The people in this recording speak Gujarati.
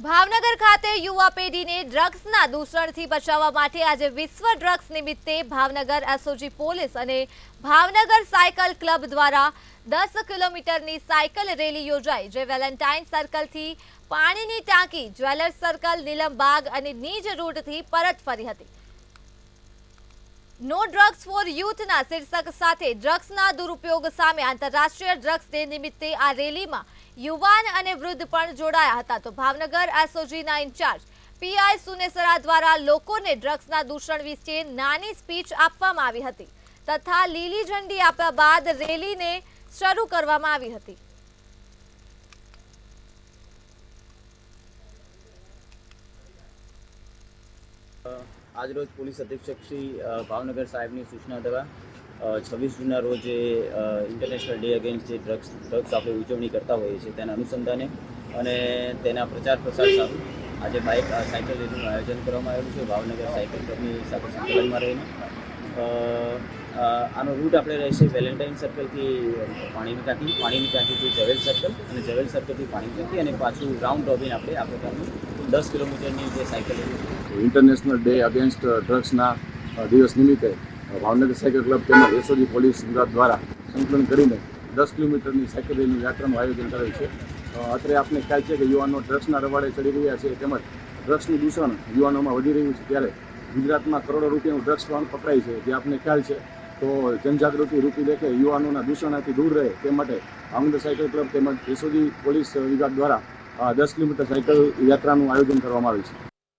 ભાવનગર ખાતે યુવા પેઢીને ડ્રગ્સના દૂષણથી બચાવવા માટે આજે વિશ્વ ડ્રગ્સ નિમિત્તે ભાવનગર એસઓજી પોલીસ અને ભાવનગર સાયકલ ક્લબ દ્વારા 10 કિલોમીટરની સાયકલ રેલી યોજાઈ, જે વેલેન્ટાઇન સર્કલથી પાણીની ટાંકી, જ્વેલર્સ સર્કલ, નીલમબાગ અને નીજ રૂટથી પરત ફરી હતી। નો ડ્રગ્સ ફોર યુથના શીર્ષક સાથે ડ્રગ્સના દુરુપયોગ સામે આંતરરાષ્ટ્રીય ડ્રગ્સ ડે નિમિત્તે આ રેલીમાં યુવાન અને વૃદ્ધ પણ જોડાયા હતા। તો ભાવનગર એસઓજીના ઇન્ચાર્જ પીઆઈ સુનેસરા દ્વારા લોકોને ડ્રગ્સના દૂષણ વિશે નાની સ્પીચ આપવામાં આવી હતી તથા લીલી ઝંડી આપ્યા બાદ રેલીને શરૂ કરવામાં આવી હતી। आज रोज पुलिस अधीक्षक श्री भावनगर साहेब की सूचना द्वारा 26 जूना रोज इंटरनेशनल डे अगेन्स्ट ड्रग्स આપણે ઉજવણી કરતા હોઈએ છીએ તેના અનુસંધાને અને તેના પ્રચાર પ્રસાર સારું આજે બાઇક સાયકલ રેલીનું આયોજન કરવામાં આવ્યું છે। ભાવનગર સાયકલ ક્લબની સાથે સંકલનમાં રહીને આનો રૂટ આપણે રહેશે વેલેન્ટાઇન સર્કલથી પાણીની ટાંકીથી જવેલ સર્કલ અને જવેલ સર્કલથી પાણીની ટાંકી અને પાછું રાઉન્ડ રોબિન આપણે આ પ્રકારનું 10 કિલોમીટરની જે સાયકલ રેલી છે। इंटरनेशनल डे अगेन्स्ट ड्रग्सना दिवस निमित्ते भावनगर साइकल क्लब તેમજ એસઓજી પોલીસ વિભાગ દ્વારા સંકલન કરીને 10 કિલોમીટરની સાયકલ રેલી યાત્રાનું આયોજન કરેલ છે। અત્રે આપને ખ્યાલ છે કે યુવાનો ડ્રગ્સના રવાડે ચડી રહ્યા છે તેમજ ડ્રગ્સનું દૂષણ યુવાનોમાં વધી રહ્યું છે, ત્યારે ગુજરાતમાં કરોડો રૂપિયાનું ડ્રગ્સ પણ પકડાય છે, જે આપને ખ્યાલ છે। તો જનજાગૃતિ રૂપી દેખે યુવાનોના દૂષણથી દૂર રહે તે માટે ભાવનગર સાયકલ ક્લબ તેમજ એસઓજી પોલીસ વિભાગ દ્વારા 10 કિલોમીટર સાયકલ યાત્રાનું આયોજન કરવામાં આવ્યું છે।